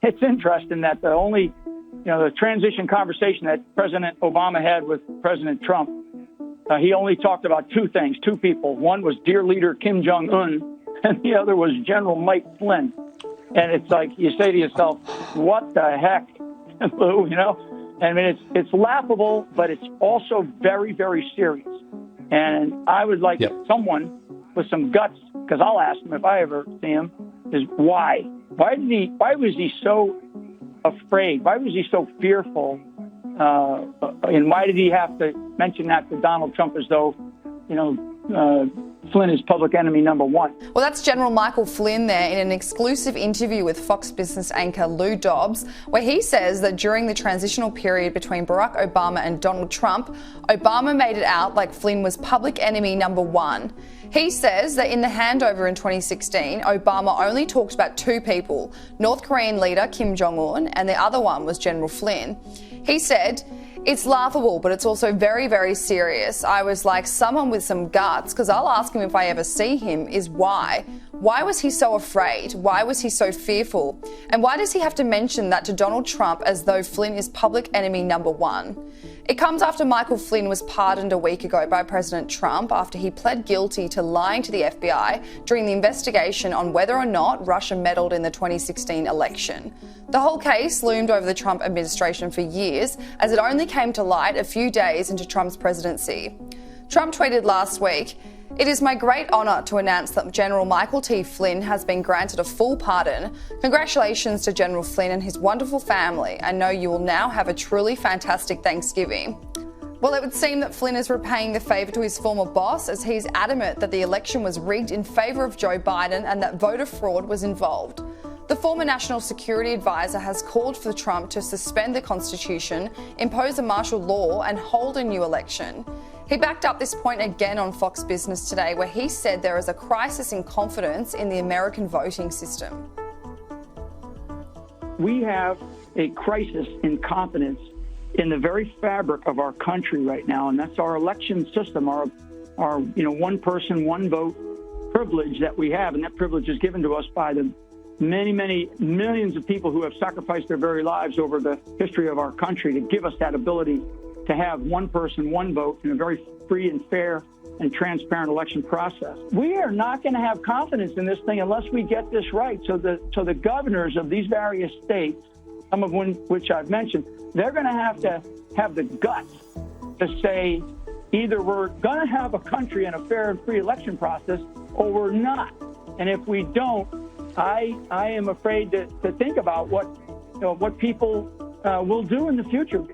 it's interesting that the transition conversation that President Obama had with President Trump, he only talked about two things, two people. One was dear leader Kim Jung Un, and the other was General Mike Flynn. And it's like you say to yourself, what the heck, Lou, I mean, it's laughable, but it's also very, very serious. And I would like someone with some guts, because I'll ask him if I ever see him, is why? Why was he so afraid? Why was he so fearful? And why did he have to mention that to Donald Trump as though, Flynn is public enemy number one? Well, that's General Michael Flynn there in an exclusive interview with Fox Business anchor Lou Dobbs, where he says that during the transitional period between Barack Obama and Donald Trump, Obama made it out like Flynn was public enemy number one. He says that in the handover in 2016, Obama only talked about two people, North Korean leader Kim Jong Un, and the other one was General Flynn. He said, "It's laughable, but it's also very, very serious. I was like, someone with some guts, because I'll ask him if I ever see him, is why? Why was he so afraid? Why was he so fearful? And why does he have to mention that to Donald Trump as though Flynn is public enemy number one?" It comes after Michael Flynn was pardoned a week ago by President Trump after he pled guilty to lying to the FBI during the investigation on whether or not Russia meddled in the 2016 election. The whole case loomed over the Trump administration for years, as it only came to light a few days into Trump's presidency. Trump tweeted last week, "It is my great honour to announce that General Michael T. Flynn has been granted a full pardon. Congratulations to General Flynn and his wonderful family. I know you will now have a truly fantastic Thanksgiving." Well, it would seem that Flynn is repaying the favour to his former boss, as he's adamant that the election was rigged in favour of Joe Biden and that voter fraud was involved. The former National Security Advisor has called for Trump to suspend the Constitution, impose a martial law and hold a new election. He backed up this point again on Fox Business today, where he said there is a crisis in confidence in the American voting system. We have a crisis in confidence in the very fabric of our country right now, and that's our election system, our one person, one vote privilege that we have, and that privilege is given to us by the many, many millions of people who have sacrificed their very lives over the history of our country to give us that ability to have one person, one vote in a very free and fair and transparent election process. We are not going to have confidence in this thing unless we get this right. So the governors of these various states, some of which I've mentioned, they're going to have the guts to say either we're going to have a country and a fair and free election process or we're not. And if we don't, I am afraid to think about what people will do in the future.